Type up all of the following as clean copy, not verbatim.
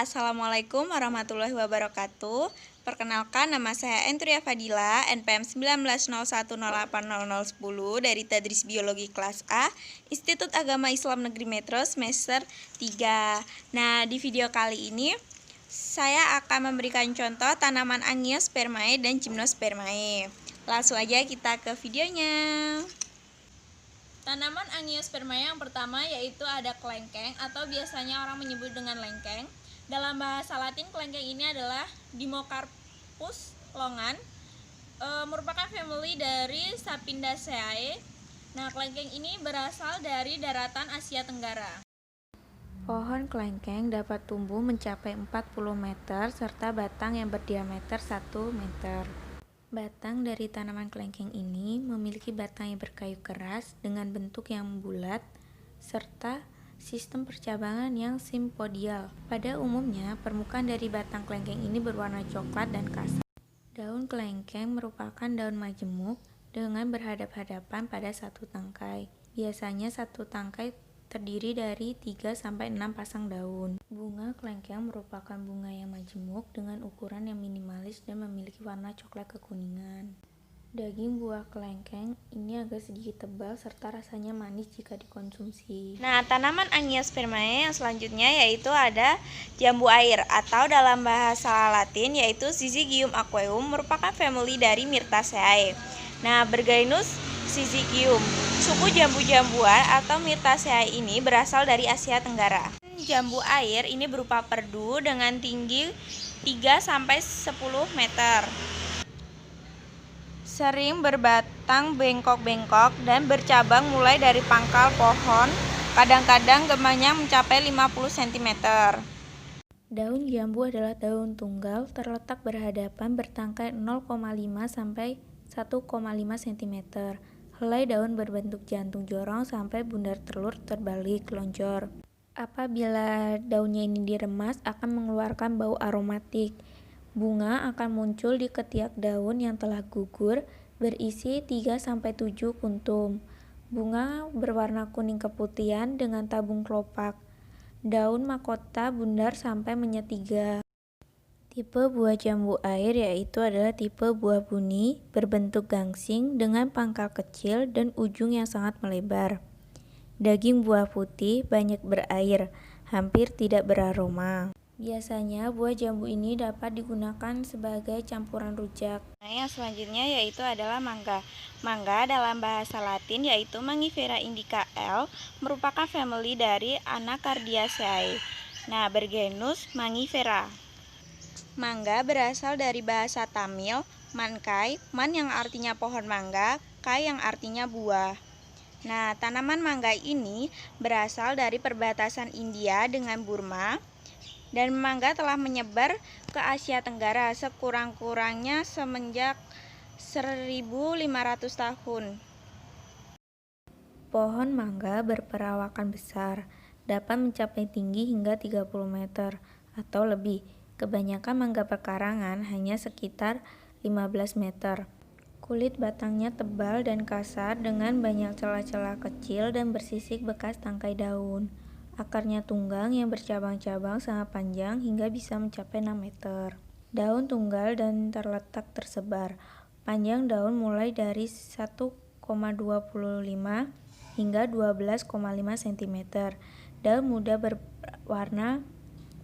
Assalamualaikum warahmatullahi wabarakatuh. Perkenalkan, nama saya Entria Fadila, NPM 1901080010 dari Tadris Biologi kelas A, Institut Agama Islam Negeri Metro semester 3. Nah, di video kali ini saya akan memberikan contoh tanaman Angiospermae dan Gymnospermae. Langsung aja kita ke videonya. Tanaman Angiospermae yang pertama yaitu ada kelengkeng atau biasanya orang menyebut dengan lengkeng. Dalam bahasa Latin, kelengkeng ini adalah Dimmocarpus longan, merupakan family dari Sapindaceae. Nah, kelengkeng ini berasal dari daratan Asia Tenggara. Pohon kelengkeng dapat tumbuh mencapai 40 meter serta batang yang berdiameter 1 meter. Batang dari tanaman kelengkeng ini memiliki batang yang berkayu keras dengan bentuk yang bulat serta sistem percabangan yang simpodial. Pada umumnya, permukaan dari batang kelengkeng ini berwarna coklat dan kasar. Daun kelengkeng merupakan daun majemuk dengan berhadap-hadapan pada satu tangkai. Biasanya satu tangkai terdiri dari 3-6 pasang daun. Bunga kelengkeng merupakan bunga yang majemuk dengan ukuran yang minimalis dan memiliki warna coklat kekuningan. Daging buah kelengkeng ini agak sedikit tebal serta rasanya manis jika dikonsumsi. Nah, tanaman Angiospermae yang selanjutnya yaitu ada jambu air atau dalam bahasa Latin yaitu Syzygium aqueum, merupakan family dari Myrtaceae. Nah, Bergainus syzygium. Suku jambu-jambuan atau Myrtaceae ini berasal dari Asia Tenggara. Jambu air ini berupa perdu dengan tinggi 3-10 meter. Sering berbatang bengkok-bengkok dan bercabang mulai dari pangkal pohon. Kadang-kadang gemahnya mencapai 50 cm. Daun jambu adalah daun tunggal terletak berhadapan bertangkai 0,5 sampai 1,5 cm. Helai daun berbentuk jantung jorong sampai bundar telur terbalik lonjor. Apabila daunnya ini diremas akan mengeluarkan bau aromatik. Bunga akan muncul di ketiak daun yang telah gugur berisi 3-7 kuntum. Bunga berwarna kuning keputihan dengan tabung kelopak. Daun mahkota bundar sampai menyetiga. Tipe buah jambu air yaitu adalah tipe buah buni berbentuk gangsing dengan pangkal kecil dan ujung yang sangat melebar. Daging buah putih banyak berair, hampir tidak beraroma. Biasanya buah jambu ini dapat digunakan sebagai campuran rujak. Nah, yang selanjutnya yaitu adalah mangga. Mangga dalam bahasa Latin yaitu Mangifera indica L, merupakan family dari Anacardiaceae. Nah, bergenus Mangifera. Mangga berasal dari bahasa Tamil, mankai, man yang artinya pohon mangga, kai yang artinya buah. Nah, tanaman mangga ini berasal dari perbatasan India dengan Burma, dan mangga telah menyebar ke Asia Tenggara sekurang-kurangnya semenjak 1500 tahun. Pohon mangga berperawakan besar, dapat mencapai tinggi hingga 30 meter atau lebih. Kebanyakan mangga pekarangan hanya sekitar 15 meter. Kulit batangnya tebal dan kasar dengan banyak celah-celah kecil dan bersisik bekas tangkai daun. Akarnya tunggang yang bercabang-cabang sangat panjang hingga bisa mencapai 6 meter. Daun tunggal dan terletak tersebar. Panjang daun mulai dari 1,25 hingga 12,5 cm. Daun muda berwarna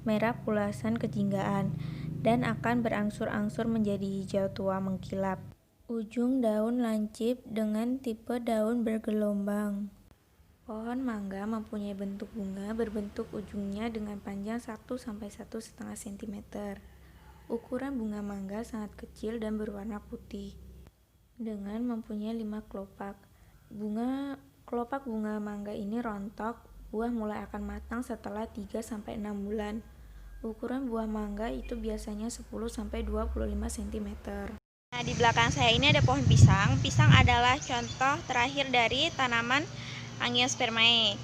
merah pulasan kejinggaan dan akan berangsur-angsur menjadi hijau tua mengkilap. Ujung daun lancip dengan tipe daun bergelombang. Pohon mangga mempunyai bentuk bunga berbentuk ujungnya dengan panjang 1-1,5 cm. Ukuran bunga mangga sangat kecil dan berwarna putih dengan mempunyai 5 kelopak. Kelopak bunga mangga ini rontok, buah mulai akan matang setelah 3-6 bulan. Ukuran buah mangga itu biasanya 10-25 cm. Nah, di belakang saya ini ada pohon pisang. Pisang adalah contoh terakhir dari tanaman Angiospermae.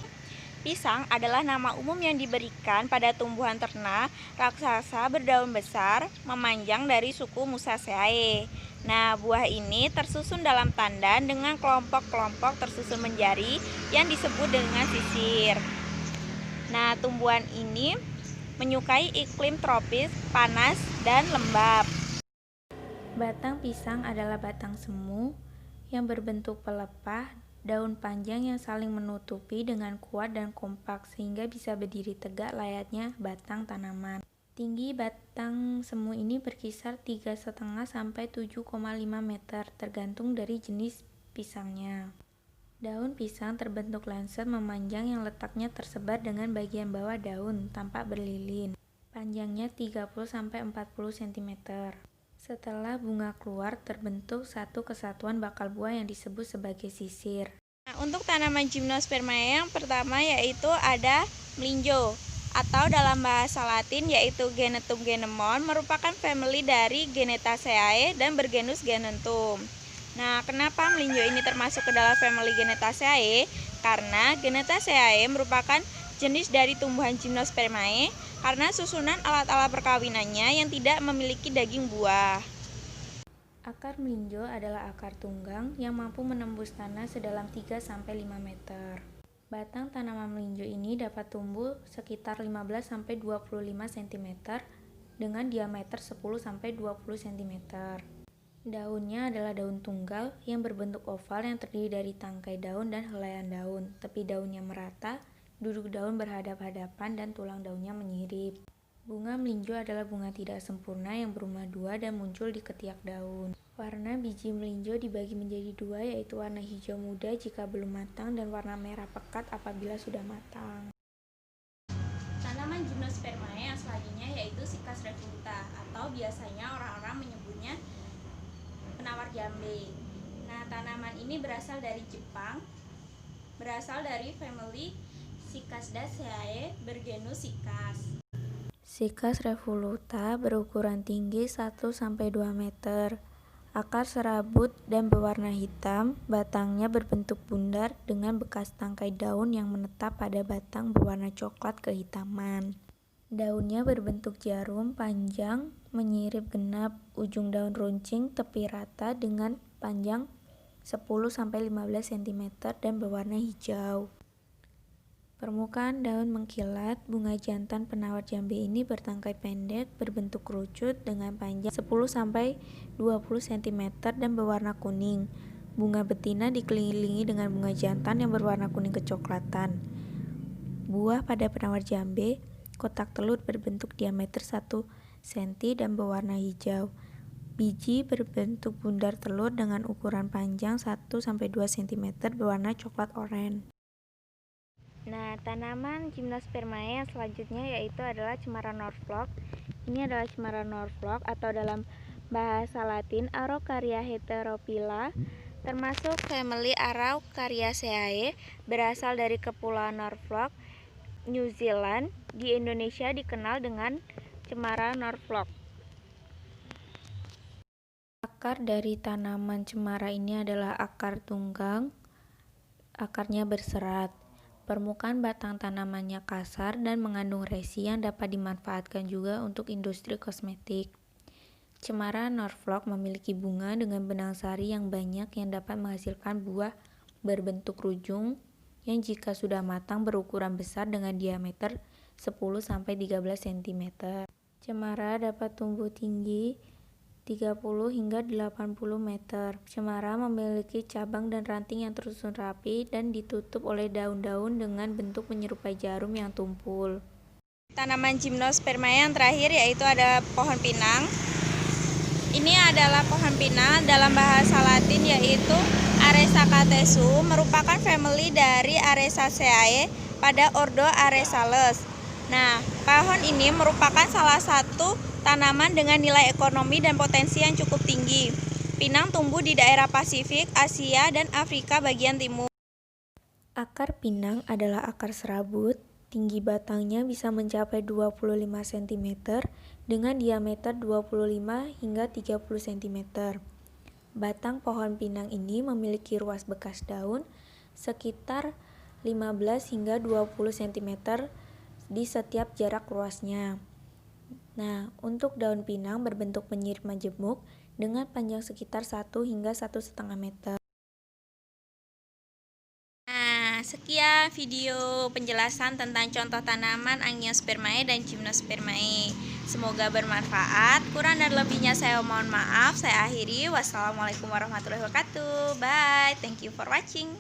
Pisang adalah nama umum yang diberikan pada tumbuhan ternak raksasa berdaun besar memanjang dari suku Musaceae. Nah, buah ini tersusun dalam tandan dengan kelompok-kelompok tersusun menjari yang disebut dengan sisir. Nah, tumbuhan ini menyukai iklim tropis, panas, dan lembab. Batang pisang adalah batang semu yang berbentuk pelepah, daun panjang yang saling menutupi dengan kuat dan kompak sehingga bisa berdiri tegak layaknya batang tanaman. Tinggi batang semu ini berkisar 3,5 sampai 7,5 meter tergantung dari jenis pisangnya. Daun pisang terbentuk lancet memanjang yang letaknya tersebar dengan bagian bawah daun tampak berlilin. Panjangnya 30 sampai 40 cm. Setelah bunga keluar, terbentuk satu kesatuan bakal buah yang disebut sebagai sisir. Nah, untuk tanaman Gymnospermae yang pertama yaitu ada melinjo atau dalam bahasa Latin yaitu Genetum genemon, merupakan family dari Genetaceae dan bergenus Genentum. Nah, kenapa melinjo ini termasuk ke dalam family Genetaceae? Karena Genetaceae merupakan jenis dari tumbuhan Gymnospermae karena susunan alat-alat perkawinannya yang tidak memiliki daging buah. Akar melinjo adalah akar tunggang yang mampu menembus tanah sedalam 3-5 meter. Batang tanaman melinjo ini dapat tumbuh sekitar 15-25 cm dengan diameter 10-20 cm. Daunnya adalah daun tunggal yang berbentuk oval yang terdiri dari tangkai daun dan helaian daun. Tepi daunnya merata, duduk daun berhadap-hadapan dan tulang daunnya menyirip. Bunga melinjo adalah bunga tidak sempurna yang berumah dua dan muncul di ketiak daun. Warna biji melinjo dibagi menjadi dua, yaitu warna hijau muda jika belum matang dan warna merah pekat apabila sudah matang. Tanaman Gymnospermae yang selanjutnya yaitu Cycas revoluta atau biasanya orang-orang menyebutnya penawar jambe. Nah, tanaman ini berasal dari Jepang, berasal dari family Cycasdaceae bergenus Cycas. Cycas revoluta berukuran tinggi 1-2 meter. Akar serabut dan berwarna hitam, batangnya berbentuk bundar dengan bekas tangkai daun yang menetap pada batang berwarna coklat kehitaman. Daunnya berbentuk jarum, panjang, menyirip genap, ujung daun runcing, tepi rata dengan panjang 10-15 cm dan berwarna hijau. Permukaan daun mengkilat. Bunga jantan penawar jambe ini bertangkai pendek, berbentuk kerucut dengan panjang 10-20 cm dan berwarna kuning. Bunga betina dikelilingi dengan bunga jantan yang berwarna kuning kecoklatan. Buah pada penawar jambe kotak telur berbentuk diameter 1 cm dan berwarna hijau. Biji berbentuk bundar telur dengan ukuran panjang 1-2 cm berwarna coklat oranye. Nah, tanaman Gymnospermae yang selanjutnya yaitu adalah Cemara Norfolk. Ini adalah Cemara Norfolk atau dalam bahasa Latin Araucaria heterophylla, termasuk family Araucariaceae, berasal dari Kepulauan Norfolk, New Zealand. Di Indonesia dikenal dengan Cemara Norfolk. Akar dari tanaman cemara ini adalah akar tunggang. Akarnya berserat. Permukaan batang tanamannya kasar dan mengandung resi yang dapat dimanfaatkan juga untuk industri kosmetik. Cemara Norfolk memiliki bunga dengan benang sari yang banyak yang dapat menghasilkan buah berbentuk rujung yang jika sudah matang berukuran besar dengan diameter 10-13 cm. Cemara dapat tumbuh tinggi 30 hingga 80 meter. Cemara memiliki cabang dan ranting yang tersusun rapi dan ditutup oleh daun-daun dengan bentuk menyerupai jarum yang tumpul. Tanaman Gymnospermae yang terakhir yaitu ada pohon pinang. Ini adalah pohon pinang dalam bahasa Latin yaitu Aresacatesu, merupakan family dari Aresaceae pada ordo Aresales. Nah, pohon ini merupakan salah satu tanaman dengan nilai ekonomi dan potensi yang cukup tinggi. Pinang tumbuh di daerah Pasifik, Asia, dan Afrika bagian timur. Akar pinang adalah akar serabut. Tinggi batangnya bisa mencapai 25 cm dengan diameter 25 hingga 30 cm. Batang pohon pinang ini memiliki ruas bekas daun sekitar 15 hingga 20 cm di setiap jarak ruasnya. Nah, untuk daun pinang berbentuk menyirip majemuk dengan panjang sekitar 1 hingga 1,5 meter. Nah, sekian ya video penjelasan tentang contoh tanaman Angiospermae dan Gymnospermae. Semoga bermanfaat. Kurang dan lebihnya saya mohon maaf. Saya akhiri. Wassalamualaikum warahmatullahi wabarakatuh. Bye. Thank you for watching.